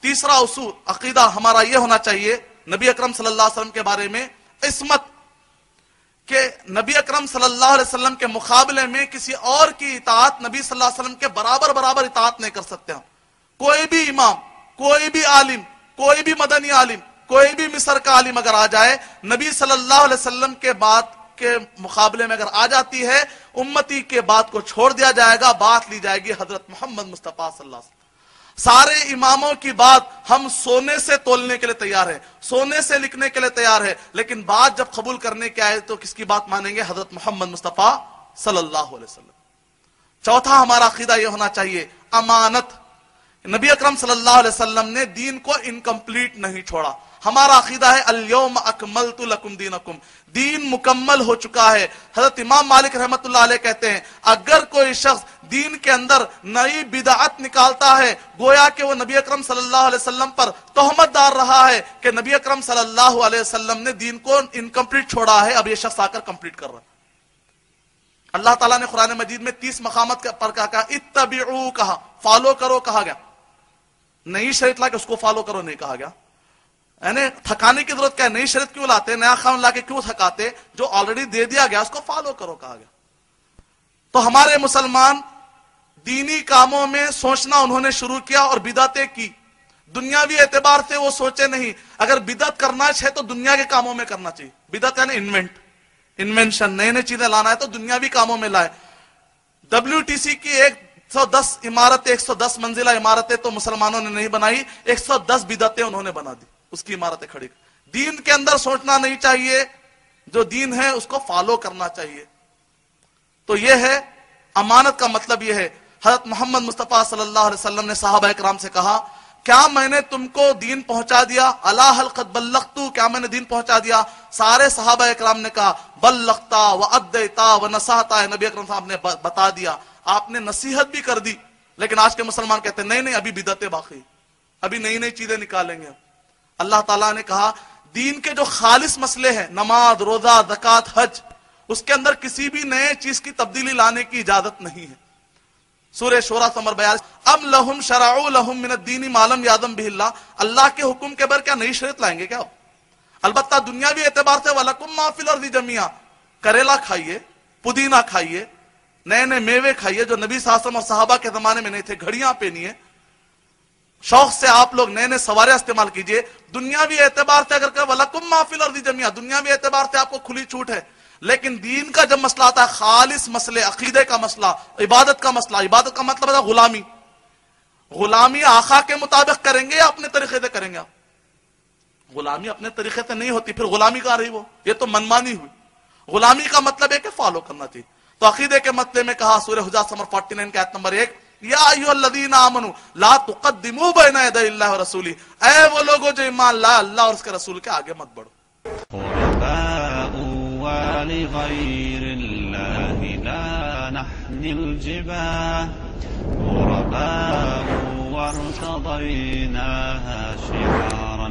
تیسرا اصول عقیدہ ہمارا یہ ہونا چاہیے نبی اکرم صلی اللہ علیہ وسلم کے بارے میں عصمت، کہ نبی اکرم صلی اللہ علیہ وسلم کے مقابلے میں کسی اور کی اطاعت نبی صلی اللہ علیہ وسلم کے برابر اطاعت نہیں کر سکتے ہم. کوئی بھی امام، کوئی بھی عالم، کوئی بھی مدنی عالم، کوئی بھی مصر کا عالم اگر آ جائے، نبی صلی اللہ علیہ وسلم کے بات کے مقابلے میں اگر آ جاتی ہے، امتی کے بات کو چھوڑ دیا جائے گا، بات لی جائے گی حضرت محمد مصطفیٰ صلی اللہ علیہ وسلم. سارے اماموں کی بات ہم سونے سے تولنے کے لیے تیار ہیں، سونے سے لکھنے کے لیے تیار ہے، لیکن بات جب قبول کرنے کے آئے تو کس کی بات مانیں گے؟ حضرت محمد مصطفیٰ صلی اللہ علیہ وسلم. چوتھا ہمارا عقیدہ یہ ہونا چاہیے امانت. نبی اکرم صلی اللہ علیہ وسلم نے دین کو انکمپلیٹ نہیں چھوڑا. ہمارا عقیدہ ہے الیوم اکملت لکم دینکم، دین مکمل ہو چکا ہے. حضرت امام مالک رحمۃ اللہ علیہ کہتے ہیں اگر کوئی شخص دین کے اندر نئی بدعت نکالتا ہے، گویا کہ وہ نبی اکرم صلی اللہ علیہ وسلم پر تہمت ڈال رہا ہے کہ نبی اکرم صلی اللہ علیہ وسلم نے دین کو انکمپلیٹ چھوڑا ہے، اب یہ شخص آ کر کمپلیٹ کر رہا ہے. اللہ تعالیٰ نے قرآن مجید میں 30 مقامات پر کہا اتبعوا، کہا فالو کرو کہا گیا. نئی شریعت لا کے اس کو فالو کرو نہیں کہا گیا. یعنی تھکانے کی ضرورت کیا ہے؟ نئی شریعت کیوں لاتے، نیا قانون لا کے کیوں تھکاتے؟ جو آلریڈی دے دیا گیا اس کو فالو کرو کہا گیا. تو ہمارے مسلمان دینی کاموں میں سوچنا انہوں نے شروع کیا اور بدعتیں کی. دنیاوی اعتبار سے وہ سوچے نہیں. اگر بدعت کرنا ہے تو دنیا کے کاموں میں کرنا چاہیے. بدعت یعنی انوینشن، نئے نئے چیزیں لانا ہے تو دنیاوی کاموں میں لائے. WTC کی 110 عمارتیں، 110 منزلہ عمارتیں تو مسلمانوں نے نہیں بنائی، 110 بدعتیں انہوں نے بنا دی، اس کی عمارتیں کھڑی. دین کے اندر سوچنا نہیں چاہیے، جو دین ہے اس کو فالو کرنا چاہیے. تو یہ ہے امانت کا مطلب. یہ ہے حضرت محمد مصطفیٰ صلی اللہ علیہ وسلم نے صحابہ اکرام سے کہا کیا میں نے تم کو دین پہنچا دیا؟ الا هل قد بلغت، کیا میں نے دین پہنچا دیا؟ سارے صحابہ اکرام نے کہا بلغتا وادیتا ونصحتا، نبی اکرم صاحب نے بتا دیا، آپ نے نصیحت بھی کر دی. لیکن آج کے مسلمان کہتے ہیں نہیں ابھی بدعتیں باقی، ابھی نئی نئی چیزیں نکالیں گے. اللہ تعالیٰ نے کہا دین کے جو خالص مسئلے ہیں، نماز، روزہ، زکوٰۃ، حج، اس کے اندر کسی بھی نئے چیز کی تبدیلی لانے کی اجازت نہیں ہے. سورہ شورى نمبر 42 ام لہم شرعوا لہم من الدین ما لم یأذن بہ اللہ، اللہ کے حکم کے بغیر کیا نئی شریعت لائیں گے کیا؟ البتہ دنیاوی اعتبار سے وَلَكُمْ مَا فِي الْأَرْضِ جَمِيعًا، کریلا کھائیے، پودینہ کھائیے، نئے نئے میوے کھائیے جو نبی صلی اللہ علیہ وسلم اور صحابہ کے زمانے میں نہیں تھے، گھڑیاں پہنیے، شوق سے آپ لوگ نئے نئے سوارے استعمال کیجئے. دنیاوی اعتبار سے اگر کہ وَلَكُمْ مَا فِي الْأَرْضِ جَمِيعًا، دنیاوی اعتبار سے آپ کو کھلی چھوٹ ہے. لیکن دین کا جب مسئلہ آتا ہے، خالص مسئلے، عقیدے کا مسئلہ، عبادت کا مسئلہ، عبادت کا مطلب ہے غلامی. غلامی آقا کے مطابق کریں گے یا اپنے طریقے سے کریں گے؟ غلامی اپنے طریقے سے نہیں ہوتی، پھر غلامی کہاں رہی؟ وہ یہ تو منمانی ہوئی. غلامی کا مطلب ہے کہ فالو کرنا چاہیے. تو عقیدے کے مسئلے میں کہا سورہ حجرات نمبر 49 کے آیت نمبر 1 یا ایھا الذین آمنوا لا تقدموا بین یدی اللہ ورسولہ، اے وہ لوگوں جو ایمان لائے اللہ اور اس کے رسول کے آگے مت بڑھو. ولغير الله لا نحمل جباه غرباء وارتضيناها شعارا